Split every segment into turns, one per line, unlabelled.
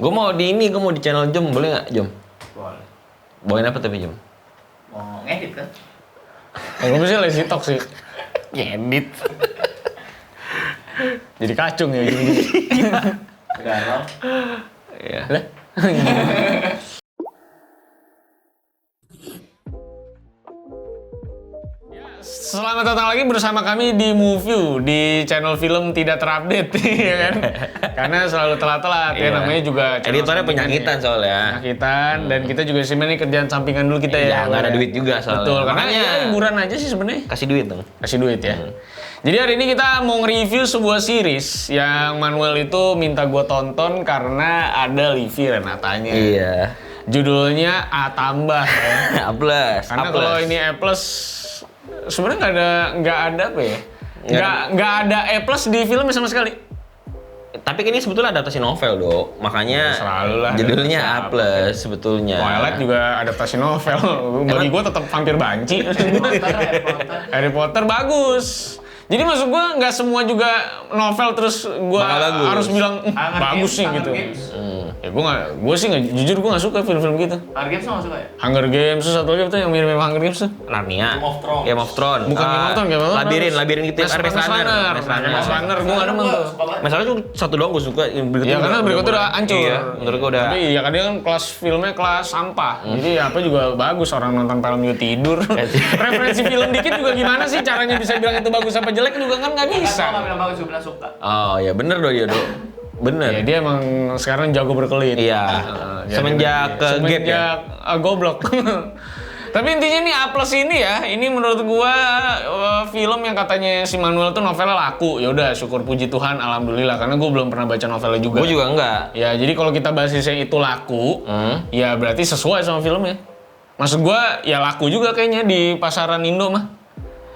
Gue mau di channel Jom, boleh nggak Jom?
Boleh.
Bawain apa tapi Jom?
Mau ngedit kan?
Gue mesti lazy talk sih.
Ngedit.
Jadi kacung ya gini-gini.
Galau.
Iya.
Lah. Selamat datang lagi bersama kami di Movie di channel film tidak terupdate ya kan. Karena selalu telat-telat ya,
Iya.
namanya juga channel
Editornya
sampingan
penyakitan
ya.
soalnya.
Penyakitan dan kita juga sebenarnya kerjaan sampingan dulu kita
Iya,
ya.
nggak ada
ya.
duit juga soalnya.
Betul, karena
Makanya-
ya hiburan aja sih sebenarnya.
Kasih duit dong.
Kasih duit ya. Jadi hari ini kita mau nge-review sebuah series yang Manuel itu minta gue tonton karena ada Livi Renatanya.
Iya.
Judulnya A tambah ya.
A plus.
Karena kalau ini A plus sebenarnya nggak ada apa ya? Nggak ada A plus di filmnya sama sekali.
Tapi ini sebetulnya adaptasi novel dong, makanya
Selalu lah,
judulnya A
adaptasi
plus sebetulnya.
Twilight juga adaptasi novel. Bagi gue tetap Vampir Banci. Harry Potter bagus. Jadi maksud gue nggak semua juga novel terus gue
Bakal bagus.
harus bilang bagus sih gitu. Ya gue sih nggak, jujur gue nggak suka film-film gitu.
Hunger Games nggak suka ya?
Hunger Games terus satu lagi apa tuh yang mirip-mirip Hunger Games tuh?
Narnia.
Game of Thrones.
Game of Thrones.
Bukan Game of Thrones, Game of Thrones.
Labirin gitu.
Maze Runner. Maze Runner gue nggak demen tuh.
Masalahnya cuma satu doang gue suka.
Ya karena berikutnya udah hancur.
Iya, menurut gue udah.
Tapi ya kan dia kan kelas filmnya kelas sampah. Jadi apa juga bagus orang nonton film juga tidur. Referensi film dikit juga gimana sih caranya bisa bilang itu bagus apa jelek juga kan nggak bisa.
Kan kalau bilang bagus, gue bilang suka.
Oh ya bener dong dia dong. Bener.
Ya dia emang sekarang jago berkelit.
Iya.
Jadi
Semenjak ke Gap ya.
semenjak goblok. Tapi intinya nih A plus ini ya, ini menurut gua film yang katanya si Manuel tuh novelnya laku. Ya udah syukur puji Tuhan alhamdulillah karena gua belum pernah baca novelnya juga.
Gue juga enggak.
Ya jadi kalau kita basisnya itu laku, ya berarti sesuai sama filmnya. Maksud gua ya laku juga kayaknya di pasaran Indo mah.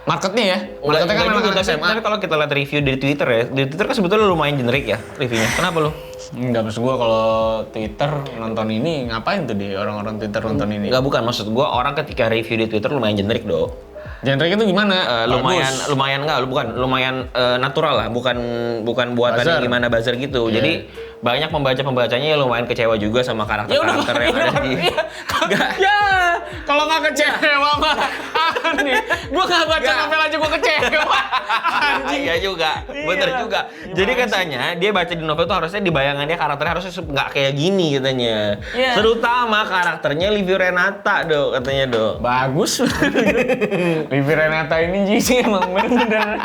Marketnya ya, marketnya kan
Enggak juga,
anak-anak SMA.
tapi kalau kita lihat review dari Twitter ya, di Twitter kan sebetulnya lumayan generik ya reviewnya. Kenapa lu?
Enggak, maksud gua kalau Twitter nonton ini ngapain tuh di orang-orang Twitter nonton ini?
Enggak, bukan, maksud gua orang ketika review di Twitter lumayan generik dong.
Genre itu gimana?
Lumayan natural lah, bukan buatan
Buzzer.
yang gimana buzzer gitu.
Iya.
Jadi banyak pembacanya yang lumayan kecewa juga sama karakter-karakter yang ada di.
Ya, kalau nggak kecewa mah aneh. Gua nggak baca novel aja gua kecewa. Anjing.
Iya juga, bener juga. Jadi katanya dia baca di novel tuh harusnya di bayangannya karakternya harusnya nggak kayak gini katanya.
Iya.
Terutama karakternya Livi Renata do katanya do.
Bagus. Livi Renata ini sih emang bener.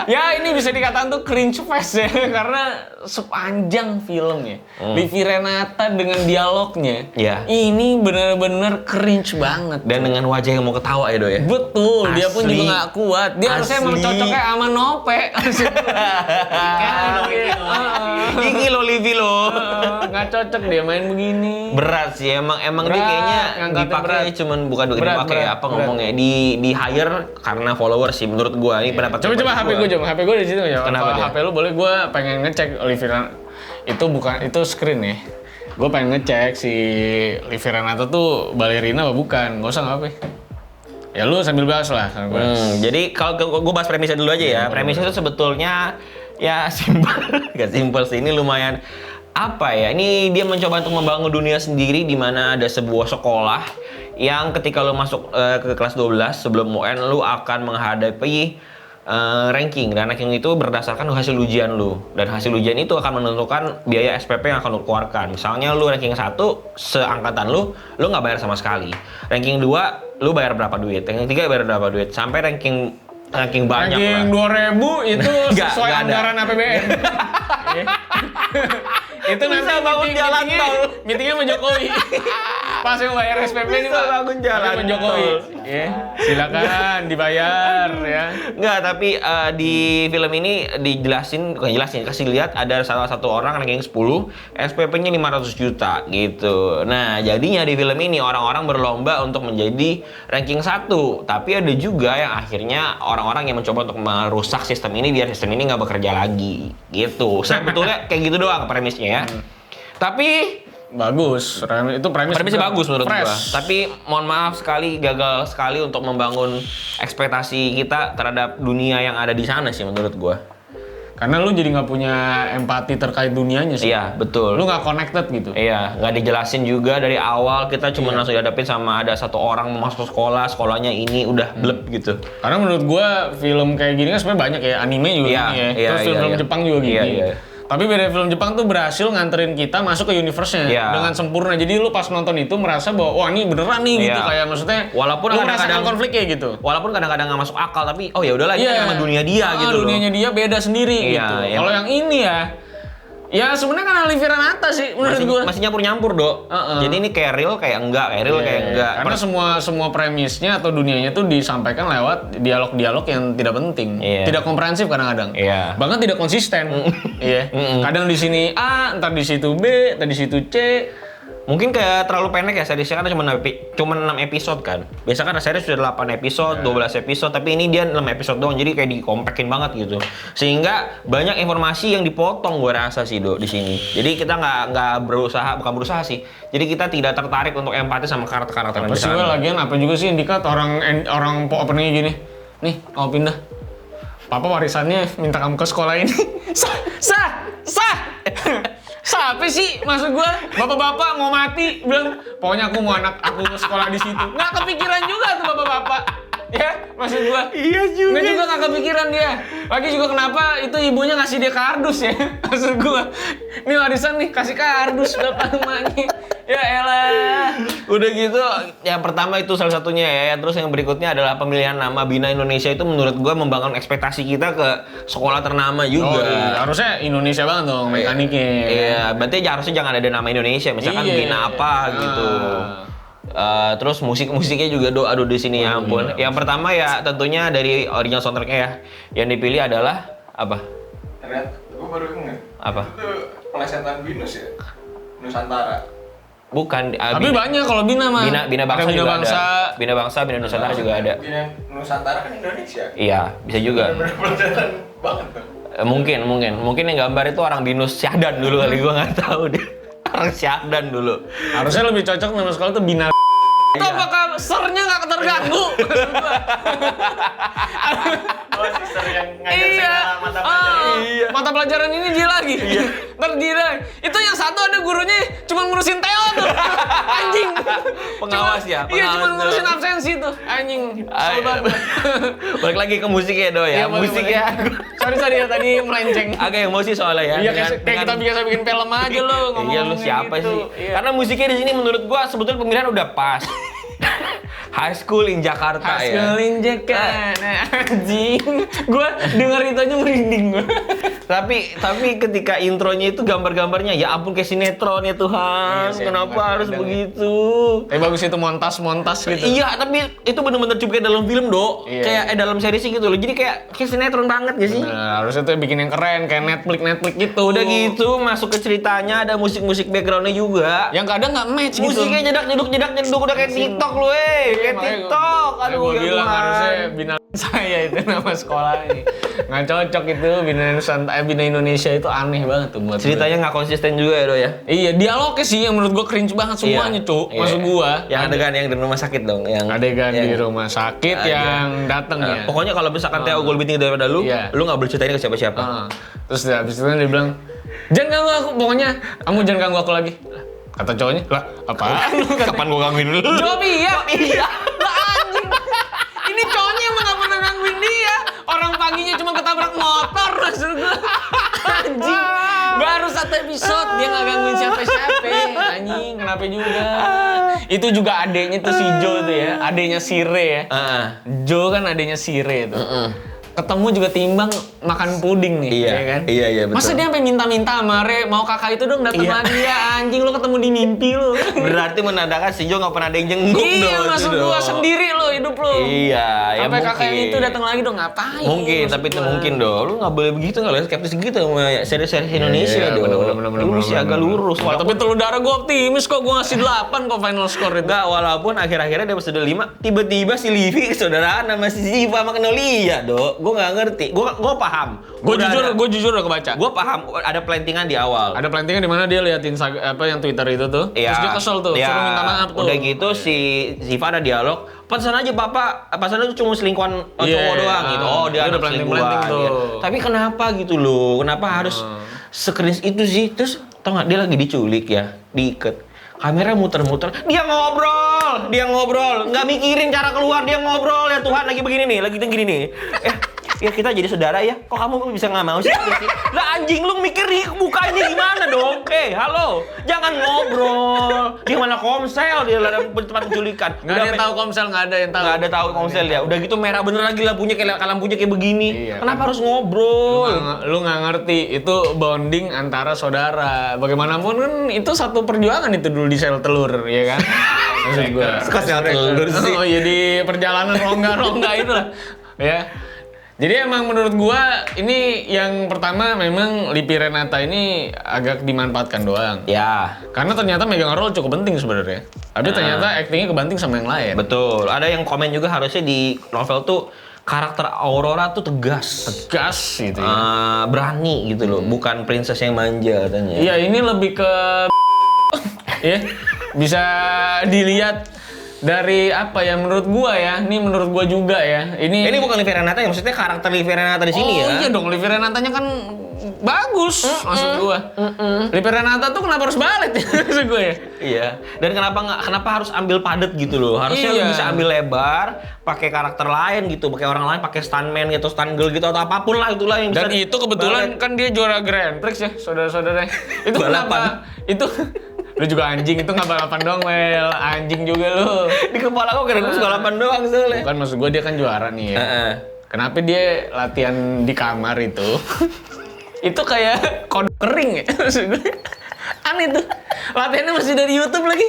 Ya ini bisa dikatakan tuh cringe fest ya karena sepanjang filmnya Livi Renata dengan dialognya
Iya.
ini bener-bener cringe banget.
Dan dengan wajah yang mau ketawa ya do ya.
Betul, dia pun
Asli.
juga nggak kuat. Dia harusnya emang
Asli.
cocoknya sama Nope.
Iki lo Livi lo.
Nggak cocok dia main begini.
Berat sih emang dia
Berat,
kayaknya
ngangkatnya
dipakai
berat.
cuman bukan
Berat,
dipakai
berat,
apa
berat.
ngomongnya di hire karena follower sih menurut gua ini pendapat
Coba
pribadi
HP gue, HP gue di situ ya.
Kenapa
Kalau
dia?
HP lu boleh gue pengen ngecek Olivia itu bukan itu screen ya. Gue pengen ngecek si Livi Renata tuh balerina apa bukan? Gak usah nggak apa. Ya lu sambil bahas lah.
Jadi kalau gue bahas premisnya dulu aja ya. Premisnya itu sebetulnya ya simpel, gak simpel sih. Ini lumayan apa ya? Ini dia mencoba untuk membangun dunia sendiri di mana ada sebuah sekolah yang ketika lu masuk ke kelas 12 sebelum UN lu akan menghadapi ranking, dan ranking itu berdasarkan hasil ujian lu, dan hasil ujian itu akan menentukan biaya SPP yang akan lu keluarkan. Misalnya lu ranking 1 seangkatan lu nggak bayar sama sekali. Ranking 2 lu bayar berapa duit, ranking 3 bayar berapa duit, sampai ranking banyak
Ranking
lah.
2000 itu
Nggak,
sesuai
nggak ada.
anggaran APBN. Itu nanti
Bisa bangun jalan tol.
meetingnya sama Jokowi. Pas yang bayar SPP ini
Bisa
Pak.
bangun jalan
Sama Jokowi.
tol.
Ya, silakan dibayar ya.
Nggak, tapi di film ini kasih lihat ada salah satu orang ranking 10, SPP-nya 500 juta gitu. Nah, jadinya di film ini orang-orang berlomba untuk menjadi ranking 1, tapi ada juga yang akhirnya orang-orang yang mencoba untuk merusak sistem ini biar sistem ini nggak bekerja lagi gitu. Sebetulnya kayak gitu doang premisnya ya. Tapi
Bagus, itu
premisnya bagus menurut gua.
fresh.
Tapi mohon maaf sekali, gagal sekali untuk membangun ekspektasi kita terhadap dunia yang ada di sana sih menurut gua.
Karena lu jadi nggak punya empati terkait dunianya sih.
Iya, betul.
Lu nggak connected gitu.
Iya, nggak dijelasin juga dari awal, kita cuma langsung dihadapin sama ada satu orang mau masuk sekolah, sekolahnya ini udah blep gitu.
Karena menurut gua film kayak gini kan sebenarnya banyak ya, anime juga
Iya,
gini ya.
iya,
Terus film-film
iya.
Jepang juga gitu.
Iya, iya.
Tapi beda film Jepang tuh berhasil nganterin kita masuk ke universe-nya
Iya.
dengan sempurna. Jadi lu pas nonton itu merasa bahwa wah ini beneran nih gitu,
Iya.
kayak maksudnya
Walaupun
lu
kadang-kadang-
merasakan konfliknya gitu.
Walaupun kadang-kadang nggak masuk akal, tapi oh ya udahlah ini kan emang dunia dia gitu loh.
Dunianya dia beda sendiri
Iya,
gitu.
iya.
Kalau yang ini ya sebenarnya kan Oliver Nata sih menurut gua.
Masih nyampur-nyampur, Dok.
Heeh.
Jadi ini kayak real kayak enggak, kayak real kayak enggak.
Karena semua premisnya atau dunianya tuh disampaikan lewat dialog-dialog yang tidak penting,
Iya.
tidak komprehensif kadang-kadang,
Iya.
bahkan tidak konsisten. Iya. Kadang di sini A, ntar di situ B, ntar di situ C.
Mungkin kayak terlalu pendek ya seriesnya kan cuma 6 episode kan. Biasa kan series sudah 8 episode, 12 episode, tapi ini dia 6 episode doang. Jadi kayak dikompakin banget gitu. Sehingga banyak informasi yang dipotong gue rasa sih di sini. Jadi kita nggak bukan berusaha sih. Jadi kita tidak tertarik untuk empati sama karakter-karakter yang
Apa
di
sih
sana.
lagian apa juga sih indikat orang openingnya gini. Nih, mau pindah. Papa warisannya minta kamu ke sekolah ini. Sah. Siapa sih maksud gua? Bapak-bapak mau mati bilang pokoknya aku mau anak aku sekolah di situ. Nggak kepikiran juga tuh bapak-bapak. Ya, maksud gua.
Iya juga.
Nggak juga nggak kepikiran dia. Lagi juga kenapa itu ibunya ngasih dia kardus ya? Maksud gua. Ini warisan nih kasih kardus bapak emaknya. Ya elah.
Udah gitu, yang pertama itu salah satunya ya. Terus yang berikutnya adalah pemilihan nama Bina Indonesia itu menurut gua membangun ekspektasi kita ke sekolah ternama juga.
Oh, iya. Harusnya Indonesia banget dong mekaniknya.
Iya, berarti harusnya jangan ada nama Indonesia, misalkan
Iya.
Bina apa gitu. Terus musiknya juga aduh di sini ya ampun. Yang pertama ya tentunya dari original soundtracknya ya. Yang dipilih adalah apa?
Ternyata gue baru ingat.
Apa?
Itu plesetan Binus ya? Nusantara.
Bukan.
Tapi banyak kalau Bina mah.
Bina Bangsa
Ada Bina
juga
Bangsa.
ada. Bina Bangsa, Bina Nusantara juga ada.
Bina Nusantara kan Indonesia.
Iya, bisa juga.
Bener-bener plesetan banget tuh.
Mungkin yang gambar itu orang Binus Syahdan dulu kali, gua nggak tahu deh. Orang Syahdan dulu.
Harusnya lebih cocok nama sekolah tuh Bina. Itu apakah sernya nggak terganggu? Maksud gua.
Oh, sister yang ngajak
Iya.
saya mata pelajaran.
Iya.
Mata pelajaran ini dia lagi. Ntar dia lagi. Itu yang satu ada gurunya cuma ngurusin Teo tuh. Anjing.
Pengawas ya,
Iya, cuma
pengawas
ngurusin
tuh.
absensi tuh. Anjing.
Ayo.
Sobat.
Balik lagi ke musiknya Do ya.
Iya, boleh,
Musiknya
Sorry ya tadi melenceng.
agak emosi soalnya ya.
Iya, kayak kita biasa bikin film aja lo ngomong.
Iya, lu siapa sih?
Iya.
Karena musiknya di sini menurut gua sebetulnya pemilihan udah pas. High School in Jakarta ya.
Hasilin Jakarta. Anjing. Gua denger itu aja merinding gua.
Tapi ketika intronya itu gambar-gambarnya ya ampun kayak sinetron ya Tuhan.
Iya sih,
Kenapa harus
kadang-kadang ya.
begitu?
Bagus itu montas gitu.
Iya, tapi itu bener-bener kayak dalam film, Dok.
Iya.
Kayak dalam series gitu loh. Jadi kayak sinetron banget gak sih?
Nah, harusnya tuh bikin yang keren kayak Netflix gitu.
Udah gitu, masuk ke ceritanya ada musik-musik backgroundnya juga.
Yang kadang nggak match gitu.
Musiknya jedak-jeduk udah kayak TikTok lu, kayak TikTok. Aduh,
gue
ya
bilang
Tuhan.
harusnya Bina saya itu nama sekolahnya. Nggak cocok itu Bina Indonesia itu aneh banget tuh buat
Ceritanya nggak konsisten juga ya, Do ya.
gue. Iya, dialognya sih yang menurut gue cringe banget semuanya,
Iya.
Cuk.
Iya.
Maksud gua.
Yang adegan yang di rumah sakit dong, yang
Adegan
yang-
di rumah sakit
Ada.
yang datang ya.
Pokoknya kalau misalkan Theo gue lebih tinggi daripada lu,
Iya.
lu nggak boleh ceritain ke siapa-siapa.
Terus habis itu dia bilang, "Jangan ganggu aku, pokoknya kamu jangan ganggu aku lagi." Kata cowoknya, "Lah, apaan lu?"
Kapan gua gangguin lu?
Jawab iya.
Iya.
Lah anjing. Ini cowoknya emang gak pernah gangguin dia. Orang paginya cuma ketabrak motor maksud gua. Anjing. Baru satu episode dia gak gangguin siapa-siapa. Anjing, kenapa juga? Itu juga adeknya tuh si Jo tuh ya. Adeknya Sire ya. Jo kan adeknya Sire tuh. Ketemu juga timbang makan puding nih,
Iya,
ya kan?
iya, betul.
Masa dia sampai minta-minta sama Re, mau kakak itu dong datang
Iya.
lagi ya, anjing lu ketemu di mimpi lu.
Berarti menandakan si Jo nggak pernah ada yang jenguk
Iya,
dong.
maksud
itu
gua
dong.
sendiri lo hidup lo.
Iya, ya
Sampai
mungkin.
kakak itu datang lagi dong, ngapain?
Mungkin,
maksud
tapi itu
gua.
mungkin dong. Lu nggak boleh begitu, nggak boleh skeptis gitu sama seri-seri Indonesia
Iya,
dong.
bener-bener,
Lu mesti agak lurus.
Tapi
Walaupun
telur darah gue optimis kok, gue ngasih 8 kok final score itu.
enggak, walaupun akhir-akhirnya dia episode 5 tiba-tiba si Livi saudaraan sama si Ziva sama Kenolia, Dok. Gua nggak ngerti. Gua paham.
Gue jujur udah kebaca.
Gua paham ada plantingan di awal.
Ada plantingnya di mana dia liatin yang Twitter itu tuh.
Iya.
Terus dia kesel tuh,
Iya.
suruh minta maaf tuh.
Udah gitu si Ziva ada dialog, Pantesan aja bapak, pantesan itu cuma selingkuhan cowok doang gitu. Oh dia anak
planting-planting
selingkuhan.
tuh.
Ya. Tapi kenapa gitu loh? Kenapa harus sekris itu sih? Terus tau nggak dia lagi diculik ya, diikat. Kamera muter-muter, dia ngobrol, nggak mikirin cara keluar, dia ngobrol ya Tuhan lagi begini nih, lagi gini nih. Ya kita jadi saudara ya, kok kamu bisa nggak mau sih? Lah anjing lu mikir nih mukanya gimana dong? Halo, jangan ngobrol. Dia mana komsel, dia dalam tempat penculikan.
Nggak ada yang tahu komsel, nggak ada yang tahu.
Nggak ada tahu komsel ya. Udah gitu merah bener lagi lampunya kayak begini.
Iya,
Kenapa harus ngobrol?
Lu nggak ngerti, itu bonding antara saudara. Bagaimanapun kan itu satu perjuangan itu dulu di sel telur, ya kan? Maksud gua.
Kok sel telur sih?
Oh iya di perjalanan rongga-rongga itu lah. Ya. Jadi emang menurut gua ini yang pertama memang Lipi Renata ini agak dimanfaatkan doang.
Ya.
Karena ternyata megang role cukup penting sebenarnya. Tapi ternyata aktingnya kebanting sama yang lain.
Betul. Ada yang komen juga harusnya di novel tuh karakter Aurora tuh tegas.
Tegas gitu ya.
Berani gitu loh, bukan princess yang manja katanya.
Iya, ini lebih ke ya. Bisa dilihat dari apa ya menurut gua ya. Ini menurut gua juga ya. Ini
bukan Livi Renata ya, maksudnya karakter Livi Renata di sini ya.
Oh iya dong, Livi Renatanya kan bagus maksud gua. Livi Renata tuh kenapa harus balet ya maksud gua ya?
Iya. Dan kenapa harus ambil padet gitu loh? Harusnya lu
Iya.
bisa ambil lebar, pakai karakter lain gitu, pakai orang lain, pakai stuntman gitu, stunt girl gitu atau apapun lah itulah yang bisa.
Dan itu kebetulan kan dia juara Grand Prix ya, saudara-saudara. Itu
Balapan.
kenapa? Itu lu juga anjing, itu nggak balapan dong, Wel. Anjing juga lu.
Di kepala gua kira gua balapan doang soalnya.
Bukan, maksud gua dia kan juara nih ya. Kenapa dia latihan di kamar itu? Itu kayak kode kering ya maksud gue. Aneh tuh. Latihannya masih dari YouTube lagi.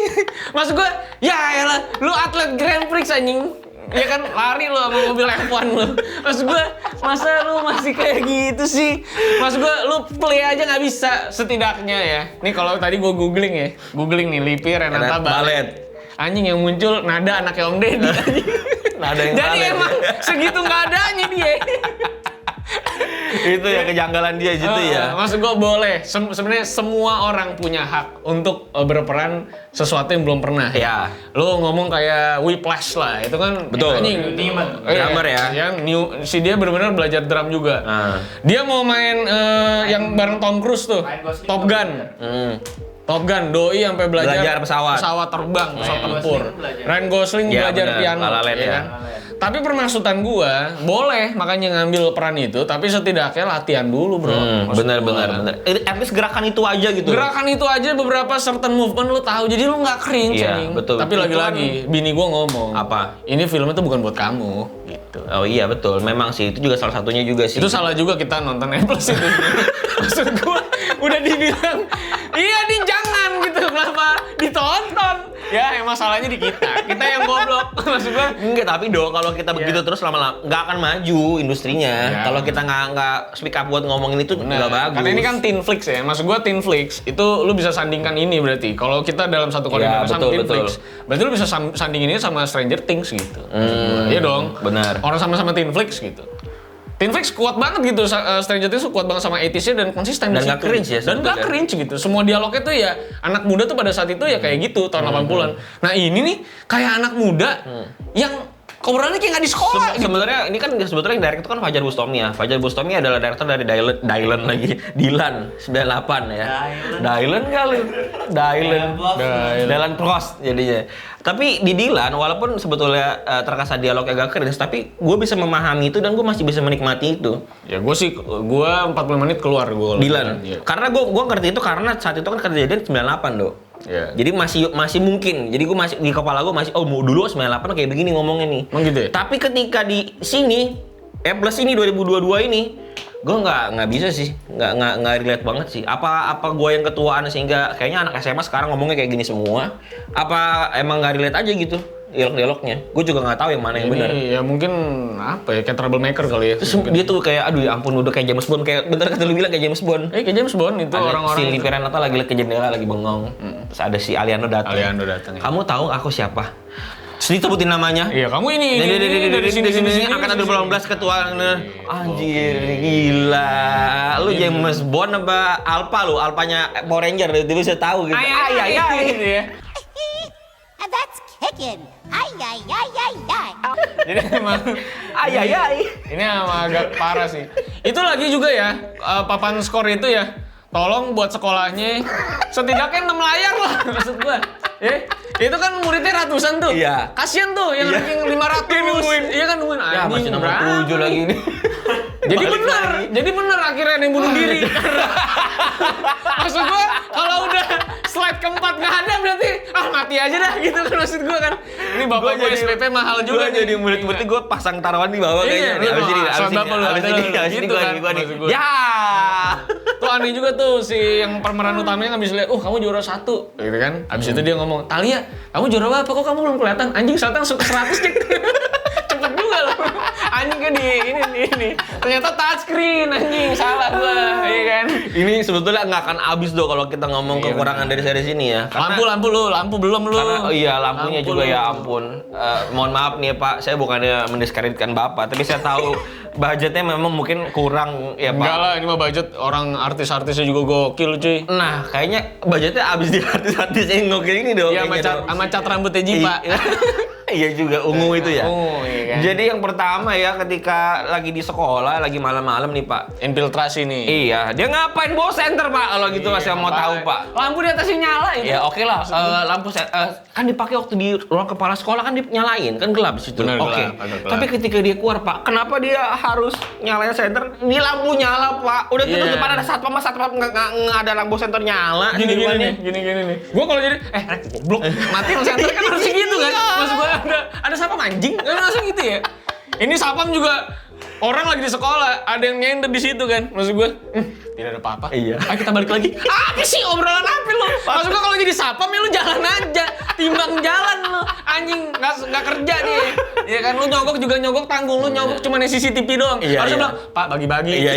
Maksud gue, ya elah, lu atlet Grand Prix anjing. Ya kan lari lu sama mobil F1 lu. Maksud gue, masa lu masih kayak gitu sih? Maksud gue, lu play aja nggak bisa setidaknya ya. Nih kalau tadi gue googling nih Lipi Renata Ballet. Anjing yang muncul nada anaknya Om Deddy.
Nada yang
Jadi
ballet.
emang segitu nggak adanya dia.
Itu ya kejanggalan dia gitu ya.
Maksud gue boleh. Sebenarnya semua orang punya hak untuk berperan sesuatu yang belum pernah.
Ya.
Lo ngomong kayak Whiplash lah, itu kan
Betul.
anjing.
Demon.
Drummer ya.
Si dia benar-benar belajar drum juga. Dia mau main yang bareng Tom Cruise tuh,
Main Gosling
Top
juga
Gun. Top Gun, doi sampai belajar
pesawat.
terbang, pesawat
Ryan
tempur.
Gosling belajar.
Ryan Gosling
Ya,
belajar
benar.
piano,
La La Land
ya
ya.
kan? Tapi permaksudkan gua, boleh makanya ngambil peran itu, tapi setidaknya latihan dulu, bro. Maksud
Benar.
gua.
At least gerakan itu aja gitu.
Gerakan itu aja beberapa certain movement lu tahu, jadi lu nggak cringe.
Iya,
anjing.
betul.
Tapi
Itu
lagi-lagi, bini gua ngomong,
Apa?
Ini film itu bukan buat kamu, gitu.
Oh iya betul. Memang sih itu juga salah satunya juga sih.
Itu salah juga kita nonton E+ itu. Maksud gua udah dibilang, iya nih jangan gitu, kenapa ditonton? Ya yang masalahnya di kita yang goblok. Maksud gua
Enggak, tapi dong kalau kita begitu terus lama-lama nggak akan maju industrinya.
Ya.
Kalau kita nggak speak up buat ngomongin itu nggak bagus.
Karena ini kan teen flicks ya. Maksud gua teen flicks itu lu bisa sandingkan ini berarti. Kalau kita dalam satu koridor
Ya,
sama
betul,
teen
betul.
flicks, berarti lu bisa sandingin ini sama Stranger Things gitu. Iya dong.
benar.
Orang sama-sama teen flicks gitu. Teen Flicks kuat banget gitu, Stranger Things tuh kuat banget sama 80s-nya dan konsisten
Dan
di
nggak
situ.
cringe ya
Dan nggak
sebetulnya.
cringe gitu. Semua dialognya tuh ya anak muda tuh pada saat itu ya kayak gitu tahun 80-an. Nah ini nih kayak anak muda yang obrolannya kayak nggak di sekolah. gitu.
Sebenarnya ini kan sebetulnya yang direct itu kan Fajar Bustami ya. Fajar Bustami adalah director dari Dylan 98 ya. Dylan kali. Dylan Prost jadinya. Tapi di Dylan walaupun sebetulnya terkesan dialog agak cringe, tapi gue bisa memahami itu dan gue masih bisa menikmati itu.
Ya gue 45 menit keluar gue.
Dylan.
Iya.
Karena gue ngerti itu karena saat itu kan kejadian 98 dong.
Iya.
Jadi masih mungkin. Jadi gue masih di kepala gue masih dulu 98 kayak begini ngomongnya nih.
Emang gitu ya?
Tapi ketika di sini plus ini 2022 ini gue nggak bisa sih, nggak relate banget sih. Apa gue yang ketuaan sehingga kayaknya anak SMA sekarang ngomongnya kayak gini semua? Apa emang nggak relate aja gitu dialog-dialognya? Gue juga nggak tahu yang mana yang benar.
Ya mungkin apa ya, kayak troublemaker kali ya.
Terus dia tuh kayak aduh ya ampun udah kayak James Bond, kayak bentar kata lu bilang kayak James Bond.
Kayak James Bond itu
Ada
orang-orang
si
itu.
Lipi Renata lagi liat ke jendela lagi bengong. Terus ada si Aliando datang.
Aliando datang, ya.
Kamu tahu aku siapa? Terus disebutin namanya.
Iya, kamu ini
Dari sini angkatan
sini.
2018 ketua. Anjir, gila. Lu James Bond apa Alpha lu? Alpanya Power Ranger, dia bisa tahu gitu.
Ay, gitu ya.
That's chicken. Ay, ay, ay, ay, ay.
Jadi emang
Ay.
ini emang agak parah sih. Itu lagi juga ya, papan skor itu ya. Tolong buat sekolahnya setidaknya 6 layar lah maksud gua. Itu kan muridnya ratusan tuh.
Iya.
Kasian tuh yang ranking 500. Iya kan nungguin
Ya masih nomor 7 lagi ini.
Jadi
Balik
bener,
lagi.
jadi bener akhirnya ada yang bunuh diri. Maksud gua kalau udah slide keempat nggak ada berarti mati aja dah gitu kan maksud gua kan. Ini bapak gua SPP mahal juga
Gue
nih.
jadi murid-murid gue pasang taruhan di bawah
Iya,
kayaknya. Nih,
lu
Abis ini,
mau asal bapak lu,
abis
ada lu.
ini
Gitu
gue
kan,
nih.
maksud gue.
Ya.
Tuh aneh juga tuh si yang pemeran utamanya habis lihat, kamu juara 1 gitu kan. Habis itu dia ngomong, Talia, kamu juara apa? Kok kamu belum kelihatan? Anjing Sultan suka 100 cek. Cepet juga loh. Anjing kan ini. Ternyata touchscreen anjing, salah gua, iya kan.
Ini sebetulnya nggak akan habis dong kalau kita ngomong
Iya,
kekurangan dari series ini ya.
Lampu belum lu.
Karena lampunya
Lampu
juga
lu.
ya ampun. Mohon maaf nih Pak, saya bukannya mendiskreditkan Bapak, tapi saya tahu budgetnya memang mungkin kurang ya Pak.
Enggak lah, ini mah budget orang artis-artisnya juga gokil cuy.
Nah, kayaknya budgetnya habis di artis-artis yang ngokil ini dong.
Iya,
kayaknya dong.
sama cat rambutnya Jipa.
Iya juga, ungu itu ya.
Ungu, iya kan.
Jadi yang pertama ya ketika lagi di sekolah, lagi malam-malam nih Pak.
Infiltrasi nih.
Iya, dia ngapain bawa senter Pak? Kalau gitu
Iya,
saya mau tahu Pak.
Lampu di atasnya nyala itu.
Ya oke lah, lampu kan dipakai waktu di ruang kepala sekolah kan nyalain, kan gelap di situ.
Benar,
Oke.
gelap, agak gelap.
Tapi ketika dia keluar Pak, kenapa dia harus nyalain senter? Ini lampu nyala Pak. Udah gitu
Iya.
depan ada satpam nggak ada lampu senter nyala. di
Gini
depannya.
nih. Gua kalau jadi goblok, matiin senter kan harus gitu kan. Maksud gua ada sapam anjing, kan langsung gitu ya. Ini sapam juga orang lagi di sekolah, ada yang nyender di situ kan. Maksud gua, tidak ada apa-apa.
Iya.
Ayo kita balik lagi. Apa sih obrolan apa lu? Maksud gua kalau jadi sapam ya lu jalan aja, timbang jalan lu. Anjing nggak kerja dia. Ya kan lu nyogok juga nyogok tanggung, lu nyogok cuma CCTV doang.
Iya,
Harusnya
iya.
bilang, "Pak, bagi-bagi."
Iya.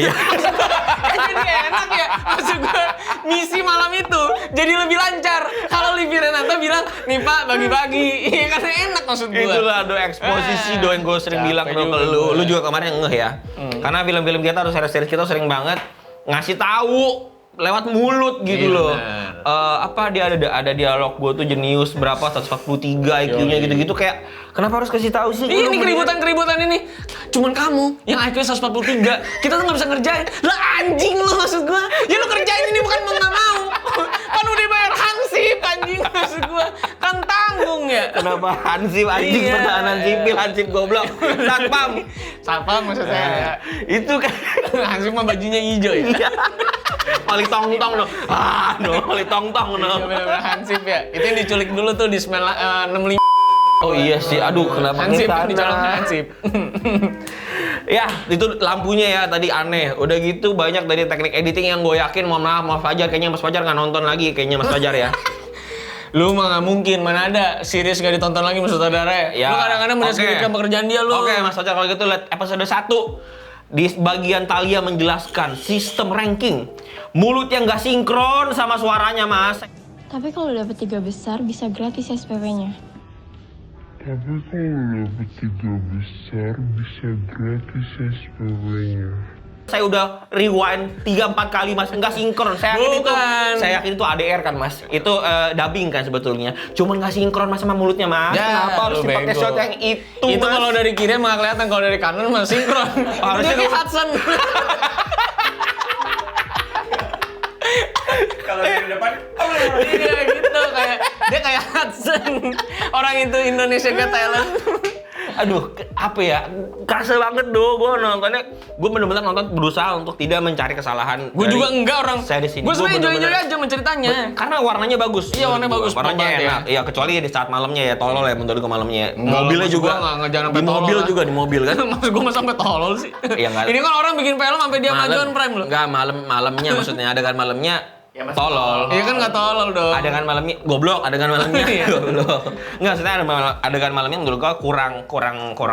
Jadi enak ya, maksud gue misi malam itu jadi lebih lancar. Kalau Livi Renata bilang, nih Pak bagi-bagi, iya kan enak maksud gue.
Itulah do eksposisi do yang gue sering
capek
bilang bro
juga
ke lu.
gua.
Lu juga kemarin ngeh ya. Karena film-film kita atau series-series kita sering banget ngasih tahu lewat mulut gitu
Iya,
loh.
benar.
Dia ada dialog gue tuh jenius berapa 143 IQ-nya gitu-gitu kayak kenapa harus kasih tahu sih?
Ini keributan ini. Cuman kamu yang IQ 143, kita tuh nggak bisa ngerjain. Lah anjing lu maksud gua. Ya lu kerjain ini bukan mau nggak mau. Kan udah bayar hansip anjing maksud gua. Kan tanggung ya.
Kenapa Hansip anjing
Iya.
pertahanan sipil Hansip goblok satpam.
Sapam maksud saya.
Itu kan
Hansip mah bajunya hijau ya.
iya. Oli tong-tong no. Oli tong-tong no.
Iya bener-bener Hansip ya. Itu yang diculik dulu tuh di 65.
Oh iya sih, aduh kenapa
Hansip
kesana?
dicolongkan Hansip.
Ya, itu lampunya ya tadi aneh. Udah gitu banyak dari teknik editing yang gue yakin, mohon maaf Mas Fajar, kayaknya Mas Fajar nggak nonton lagi, kayaknya Mas Fajar ya.
Lu mah nggak mungkin, mana ada series gak ditonton lagi maksud saudara
Ya,
lu kadang-kadang mendeskripsikan pekerjaan dia lu.
Oke, Mas Fajar kalau gitu lihat episode 1. Di bagian Talia menjelaskan sistem ranking. Mulut yang nggak sinkron sama suaranya, Mas.
Tapi kalau dapet 3 besar bisa gratis SPP-nya.
Tapi kalau dapet 3 besar bisa gratis SPP-nya.
Saya udah rewind 3-4 kali Mas, nggak sinkron.
Bukan.
Saya yakin itu ADR kan Mas. Itu dubbing kan sebetulnya. Cuman nggak sinkron Mas sama mulutnya Mas.
Ya,
Kenapa harus
lu
dipakai
bego.
shot yang itu
Itu
Mas?
kalau dari kiri mah kelihatan, kalau dari kanan mah sinkron.
Harusnya
Dia kayak
lu-
Hudson.
Kalau dari depan,
Iya gitu, kayak dia kayak Hudson. Orang itu Indonesia Got Talent.
Aduh, apa ya? Kerasa banget gue nontonnya. Gue bener-bener nonton berusaha untuk tidak mencari kesalahan.
Gue
dari
juga enggak orang.
series ini.
Gue sebenarnya
Gua
enjoy
bener-bener-
aja menceritanya.
Karena warnanya bagus.
Iya, warnanya bagus,
Warnanya
pop banget
enak. Iya, kecuali di saat malamnya ya tolol ya menurut gue malamnya.
Enggak,
Mobilnya
maksud
juga.
gua nggak jangan sampai
di
tolol
mobil
lah.
juga di mobil kan.
Maksud gue mah sampai tolol sih.
Iya, enggak.
Ini kan orang bikin film sampai dia majuan Prime loh.
Enggak, malamnya maksudnya adegan malamnya
Ya, masih
tolol.
Iya kan nggak tolol dong.
Adegan malamnya goblok, adegan malamnya
Iya.
goblok. Enggak, maksudnya adegan malamnya menurut gua kurang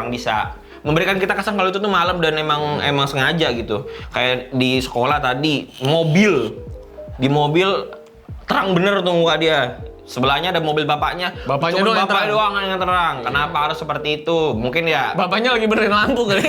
bisa memberikan kita kesan kalau itu tuh malam dan emang sengaja gitu. Kayak di sekolah tadi, di mobil terang bener tuh muka dia. Sebelahnya ada mobil bapaknya.
Bapaknya
Cuma
doang yang
bapak
terang.
doang yang terang. Kenapa harus seperti itu? Mungkin ya.
Bapaknya lagi benerin lampu kali.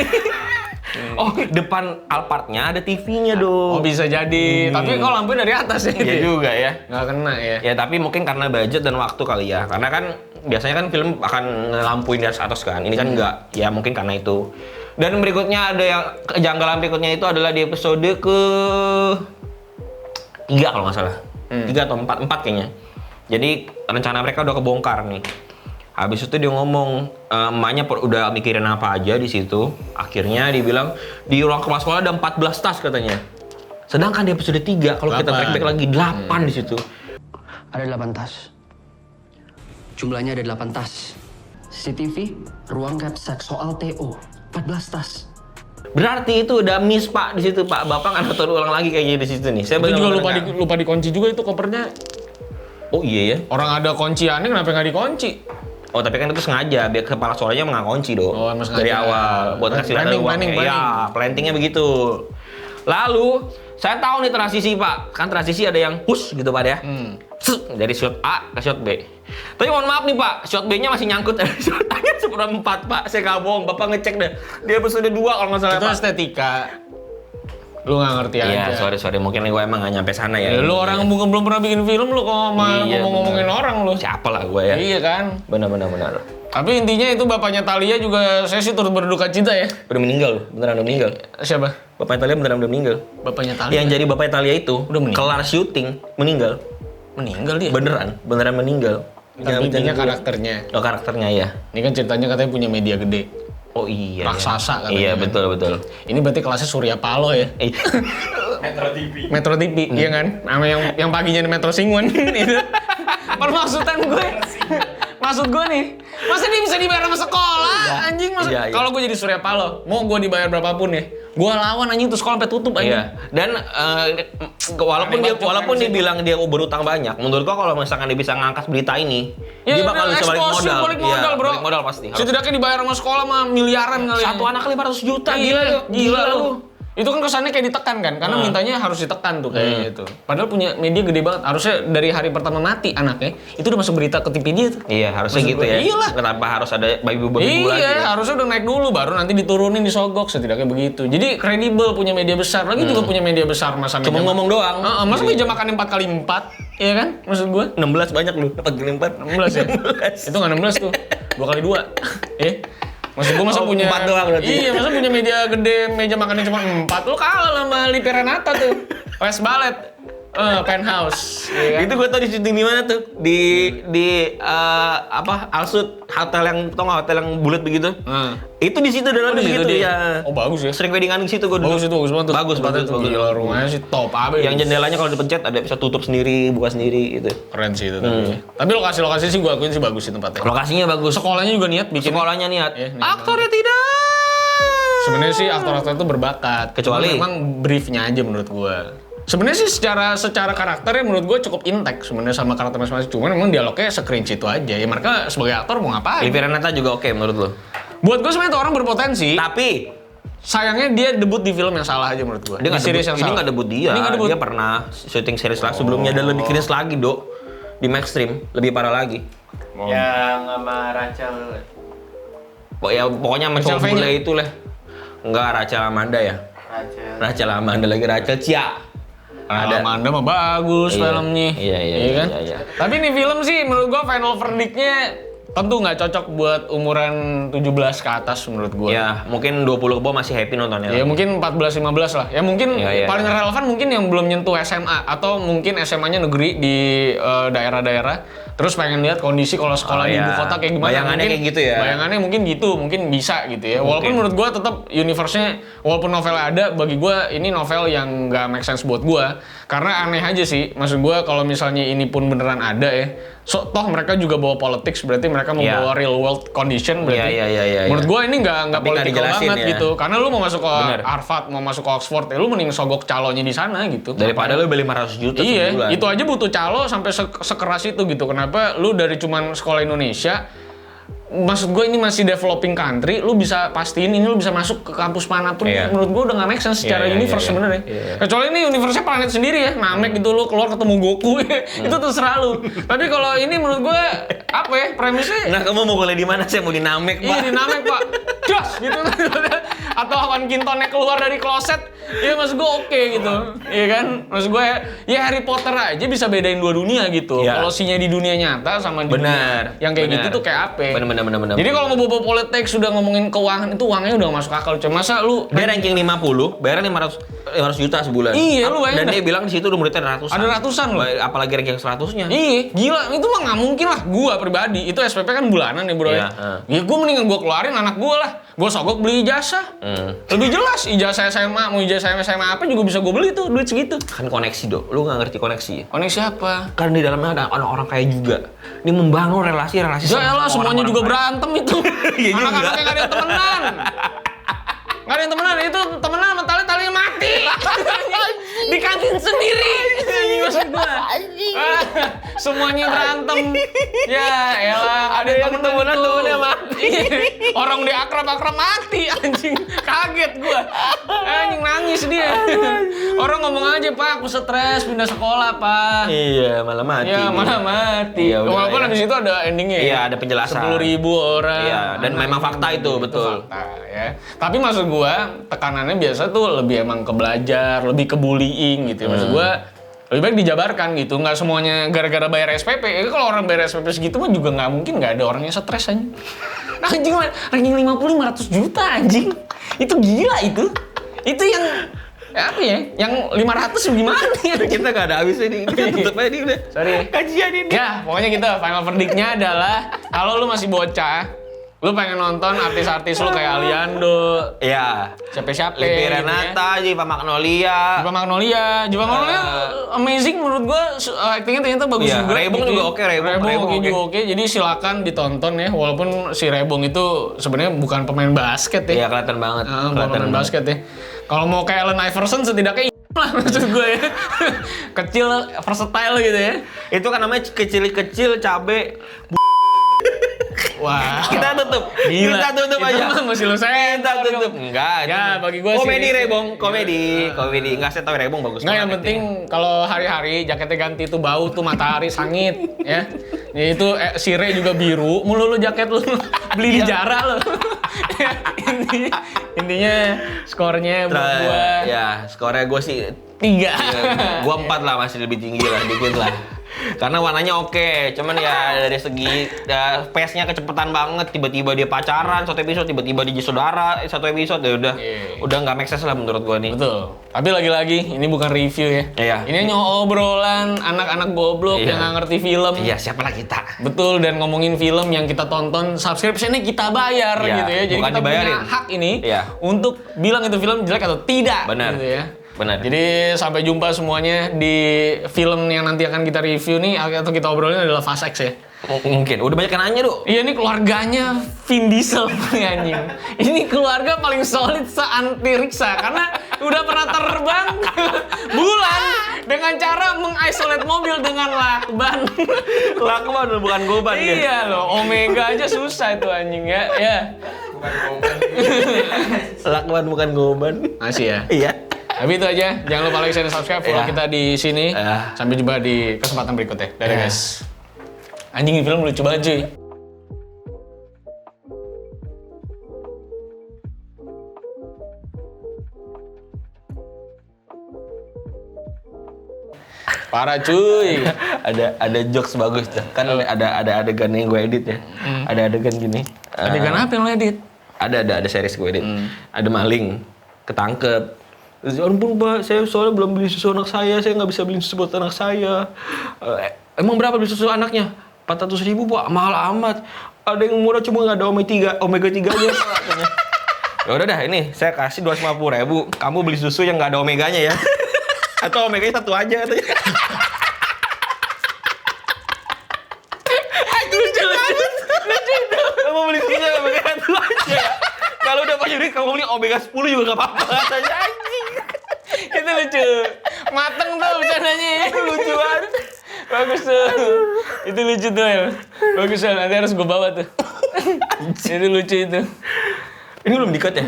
Oh, depan Alphardnya ada TV-nya dong.
Oh bisa jadi. Tapi kalau lampunya dari atas ya.
Iya juga ya.
Nggak kena ya.
Ya tapi mungkin karena budget dan waktu kali ya. Karena kan biasanya kan film akan ngelampuin dari atas kan. Ini kan enggak. Ya mungkin karena itu. Dan berikutnya ada yang kejanggalan berikutnya itu adalah di episode ke 3 kalau nggak salah. 3 atau 4 kayaknya. Jadi rencana mereka udah kebongkar nih. Habis itu dia ngomong emaknya udah mikirin apa aja di situ. Akhirnya dibilang di ruang kepala sekolah ada 14 tas katanya. Sedangkan di episode 3 kalau kita back lagi 8 di situ.
Ada 8 tas. Jumlahnya ada 8 tas. CCTV, ruang capsek soal TO, 14 tas.
Berarti itu udah miss Pak di situ Pak. Bapak nggak nonton ulang lagi kayaknya di situ nih. Saya
Itu juga
benar-benar
lupa dikunci juga itu kopernya.
Oh iya ya.
Orang ada kunciannya kenapa nggak dikunci?
Oh tapi kan itu sengaja biar kepala sekolahnya nggak kunci dong.
Oh, emang sengaja.
Dari awal buat ngasih
Planning.
Ya, plantingnya begitu. Lalu saya tahu nih transisi Pak. Kan transisi ada yang push gitu Pak ya. Dari shot A ke shot B. Tapi mohon maaf nih Pak, shot B-nya masih nyangkut dari shot A-nya seperempat Pak. Saya nggak bohong, Bapak ngecek deh. Di episode 2 kalau nggak salah
Itu
Pak.
estetika. Lu nggak ngerti
Iya,
aja.
sorry. Mungkin gue emang nggak nyampe sana ya.
Ya, lu orang belum pernah bikin film lu kok
Iya,
ngomongin
bener.
orang lu.
Siapa lah gue ya.
Iya kan?
Benar.
Tapi intinya itu bapaknya Thalia juga saya sih turut berduka cita ya.
Udah meninggal loh, beneran udah meninggal.
Siapa?
Bapaknya Thalia beneran udah meninggal.
Bapaknya Thalia.
Yang jadi bapaknya Thalia itu
Udah meninggal?
kelar syuting meninggal.
Meninggal dia.
Beneran meninggal.
Tapi intinya karakternya.
Oh karakternya ya.
Ini kan ceritanya katanya punya media gede.
Oh iya.
Raksasa katanya.
Iya
kan.
betul.
Ini berarti kelasnya Surya Paloh ya.
Metro TV.
Metro TV, iya kan? Sama yang paginya di Metro Singwen itu. Permaksudkan gue. Maksud gue nih, masa dia bisa dibayar sama sekolah? Anjing maksud.
Iya.
Kalau gue jadi Surya Paloh, mau gue dibayar berapapun ya, gue lawan anjing tuh sekolah sampai tutup anjing.
Iya. Dan walaupun dia bilang dia berutang banyak, menurut gua kalau misalkan dia bisa ngangkat berita ini,
Iya,
dia bakal bisa balik
eksplosif,
modal.
balik modal,
Iya,
bro.
balik modal pasti.
Setidaknya dibayar sama sekolah mah miliaran kali.
Satu anak 500 juta,
Iya,
gila lu.
Itu kan kesannya kayak ditekan kan, karena mintanya harus ditekan tuh kayak gitu. Padahal punya media gede banget. Harusnya dari hari pertama mati anaknya, itu udah masuk berita ke TV dia tuh.
Iya, harusnya
Maksud
gitu
gua,
ya.
iyalah.
Kenapa harus ada babi-babi lagi?
Iya,
ya?
harusnya udah naik dulu, baru nanti diturunin disogok, setidaknya begitu. Jadi kredibel punya media besar, lagi juga punya media besar masa
Cuma ngomong doang.
Masa meja makan 4x4, iya kan? Maksud gue?
16 banyak lu, 4x4.
16 ya? Itu nggak 16 tuh, 2x2. Maksud gue masa
Oh,
punya
4 doang berarti.
Iya, masa punya media gede, meja makannya cuma 4. Lu kalah sama Lipi Renata tuh. West Ballet. Penthouse. Iya kan?
Itu gue tau di syuting di mana tuh? Di Alsut, hotel yang tau nggak, hotel yang bulat begitu. Itu di situ dalamnya
di situ
begitu
dia.
ya.
Oh, bagus ya.
Sering weddingan di situ gue dulu.
Bagus itu, bagus banget tuh.
Bagus.
Gila, rumahnya sih top abis.
Yang jendelanya kalau dipencet ada bisa tutup sendiri, buka sendiri gitu.
Keren sih itu tapi lokasi-lokasi sih gue akuin sih bagus sih tempatnya.
Lokasinya bagus.
Sekolahnya juga niat bikin.
Sekolahnya niat.
Iya, niat
Aktornya tidak.
Sebenarnya sih aktor-aktor itu berbakat.
Kecuali-
Cuma memang briefnya aja menurut gue. Sebenarnya sih secara karakternya menurut gue cukup intact sebenarnya sama karakter masing-masing. Cuman memang dialognya se-cringe itu aja. Ya mereka sebagai aktor mau ngapain?
Livi Renata juga oke menurut lo.
Buat gue sebenarnya itu orang berpotensi.
Tapi
Sayangnya dia debut di film yang salah aja menurut gue.
dia nggak debut, ini nggak debut dia.
Ini nggak debut.
Dia pernah syuting series lah sebelumnya dan lebih cringe lagi, Dok. Di Maxstream lebih parah lagi.
Yang sama Rachel.
Pokoknya sama
Rachel
cowok bule
Fenya.
itu lah. Enggak, Rachel Amanda ya. Rachel Amanda lagi, Rachel Cia.
Amanda mah bagus
Iya.
filmnya.
Iya,
kan?
iya.
Tapi ini film sih menurut gua final verdict-nya tentu nggak cocok buat umuran 17 ke atas menurut gua.
Ya, mungkin 20 ke bawah masih happy nontonnya.
Ya mungkin 14-15 lah. Ya mungkin
Iya,
paling
iya.
relevan mungkin yang belum nyentuh SMA atau mungkin SMA-nya negeri di daerah-daerah. Terus pengen lihat kondisi kalau sekolah di ibu kota kayak gimana.
Bayangannya
Mungkin-
kayak gitu ya.
Bayangannya mungkin gitu, mungkin bisa gitu ya. Walaupun menurut gua tetap universe-nya walaupun novelnya ada, bagi gua ini novel yang nggak make sense buat gua. Karena aneh aja sih. Maksud gua kalau misalnya ini pun beneran ada ya. Toh mereka juga bawa politics, berarti mereka mau
Iya.
bawa real world condition berarti.
Iya.
Menurut gua ini nggak
Tapi nggak
political
dijelasin
banget
ya.
gitu. Karena lu mau masuk ke
Bener.
Harvard, mau masuk ke Oxford, ya lu mending sogok calonnya di sana gitu.
Daripada lu beli 500 juta
Iya,
sebulan.
itu aja butuh calo sampai sekeras itu gitu. Kenapa lu dari cuman sekolah Indonesia, maksud gue ini masih developing country, lu bisa pastiin ini lu bisa masuk ke kampus manapun.
Iya.
Menurut gue udah nggak make sense secara
Iya,
universe
iya.
sebenarnya.
Iya.
Kecuali ini universe-nya planet sendiri ya, Namek gitu lu keluar ketemu Goku, itu terserah lu. Tapi kalau ini menurut gue apa ya premisnya?
Nah, kamu mau kuliah di mana? Saya mau di Namek, Pak.
Iya di Namek pak. das gitu. Atau Wan Kintonnya keluar dari kloset, ya maksud gue oke gitu. Iya kan? Maksud gue ya Harry Potter aja bisa bedain dua dunia gitu.
Iya.
Kalau sinya di dunia nyata sama di dunia yang kayak gitu tuh kayak apa?
Bener.
Jadi kalau mau bobo politik sudah ngomongin keuangan itu uangnya udah masuk akal. Cuma masa lu
Dia ranking 50, bayarnya 500 juta sebulan.
Iya, lu bayangin
Dan
dah.
dia bilang di situ udah muridnya ratusan.
Ada ratusan loh.
Apalagi ranking 100-nya.
Iya, gila. Itu mah nggak mungkin lah. Gua pribadi, itu SPP kan bulanan ya bro.
Iya,
Ya gua mendingan gua keluarin anak gua lah. Gua sogok beli ijazah. Lebih jelas, ijazah SMA, mau ijazah SMA apa juga bisa gua beli tuh, duit segitu.
Kan koneksi, Dok. Lu nggak ngerti koneksi.
Koneksi apa?
Kan di dalamnya ada orang-orang kaya juga. Ini membangun relasi-relasi
Ya elah,
sama
semuanya
orang-orang
juga
kaya.
berantem itu.
Iya juga.
Anak-anaknya nggak ada yang temenan. Nggak ada yang temenan, itu temenan sama tali-talinya mati. Di kantin sendiri. Maksud gua. Semuanya berantem. Ya elah, ada yang temenan mati. Orang udah akrab-akrab mati, anjing. Kaget gua. Anjing nangis dia. Orang ngomong aja, Pak, aku stres pindah sekolah, Pak.
Iya, malah mati.
Ya, malah mati.
Iya, udah,
Walaupun
ya.
habis itu ada endingnya.
Iya, ada penjelasan.
10.000 orang.
Iya, dan memang fakta itu, betul.
Fakta, ya. Tapi maksud gua, tekanannya biasa tuh lebih emang ke belajar, lebih ke bullying gitu. Maksud gua, lebih baik dijabarkan gitu. Nggak semuanya gara-gara bayar SPP. Kalau orang bayar SPP segitu mah juga nggak mungkin nggak ada orang yang stres anjing. Nah, anjing, ranking 50-500 juta anjing. Itu gila itu. Itu yang apa ya? Yang 500 gimana ya?
Kita nggak ada habisnya nih. Kita tutup aja nih udah.
Sorry.
Kajian ini.
Ya, pokoknya kita final verdict-nya adalah kalau lu masih bocah, lu pengen nonton artis-artis lu kayak Aliando,
Iya.
siapa-siapa
Livi
gitu ya.
Renata, Jiva Magnolia.
Jiwa Magnolia amazing menurut gua, actingnya ternyata bagus
Iya,
juga.
Rebong juga oke, Rebong oke.
juga oke. Jadi silakan ditonton ya, walaupun si Rebong itu sebenarnya bukan pemain basket ya.
Iya, kelihatan banget.
Bukan pemain basket ya. Kalau mau kayak Allen Iverson setidaknya lah maksud gue ya. Kecil, versatile gitu ya.
Itu kan namanya kecil-kecil cabe.
Wah.
Kita tutup.
Gila.
Kita tutup
Itu
aja.
mah masih lu
Kita tutup.
dong.
Enggak.
Ya,
itu-
bagi gua sih
komedi
ini-
Rebong, komedi. Enggak, saya tahu Rebong bagus.
Nggak, yang
banget
penting kalau hari-hari jaketnya ganti tuh bau tuh matahari sangit ya. Ya itu sire juga biru, mulu lu jaket lu beli di Jara lu. Intinya skornya buat
actingnya.
gua
Ya, skornya gue sih
3.
gue 4 lah, masih lebih tinggi lah, dikit lah. Karena warnanya oke, cuman ya dari segi pace-nya kecepatan banget. Tiba-tiba dia pacaran satu episode, tiba-tiba dia saudara satu episode, ya udah,
Iya.
udah nggak make sense lah menurut gue nih.
Betul. Tapi lagi-lagi ini bukan review ya.
Iya.
Ini hanya obrolan anak-anak goblok
Iya.
yang nggak ngerti film.
Iya, siapalah kita.
Betul, dan ngomongin film yang kita tonton, subscription-nya kita bayar
Iya,
gitu ya. Jadi
bukan
kita
dibayarin.
punya hak ini
Iya.
untuk bilang itu film jelek atau tidak.
Benar.
Gitu ya.
Benar.
Jadi sampai jumpa semuanya di film yang nanti akan kita review nih atau kita obrolin adalah Fast X ya.
Mungkin udah banyak yang nanya, Dok.
Iya, ini keluarganya Vin Diesel nih anjing. Ini keluarga paling solid se-antiriksa karena udah pernah terbang ke bulan dengan cara mengisolate mobil dengan lakban.
Lakban bukan goban dia.
Iya loh, Omega aja susah itu anjing ya. Ya.
Bukan goban.
Lakban bukan goban.
Masih ya.
Iya.
Tapi itu aja. Jangan lupa like, share, dan subscribe. Follow
Iya.
kita di sini.
Iya.
Sampai jumpa di kesempatan berikutnya. Dadah
Iya.
guys. Anjing, ini film lucu banget cuy. Parah cuy.
ada jokes bagus tuh. Kan ada adegan yang gue edit ya. Ada adegan gini.
Adegan apa yang lo edit?
Ada series gue edit. Ada maling ketangkep. Terus, ya ampun Pak, saya soalnya belum beli susu anak saya nggak bisa beli susu buat anak saya. Emang berapa beli susu anaknya? 400.000 Pak, mahal amat. Ada yang murah cuma nggak ada omega 3-nya Pak, katanya. Ya udah dah, ini saya kasih 250.000. Kamu beli susu yang nggak ada omeganya ya. Atau omeganya satu aja katanya. Kamu beli susu yang omega satu aja. Kalau udah banyak duit, kamu beli omega 10 juga nggak apa-apa katanya, anjing.
Itu lucu. Mateng tuh bercandanya.
Itu lucu banget.
Bagus tuh. Itu lucu tuh ya. Bagus tuh. Nanti harus gue bawa tuh. Itu lucu itu.
Ini belum di-cut ya?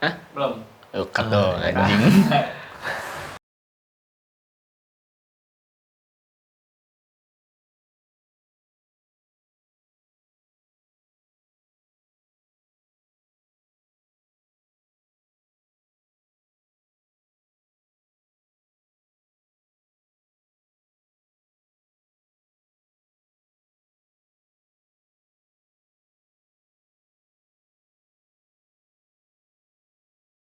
Hah? Belum. Yuk, cut dong anjing.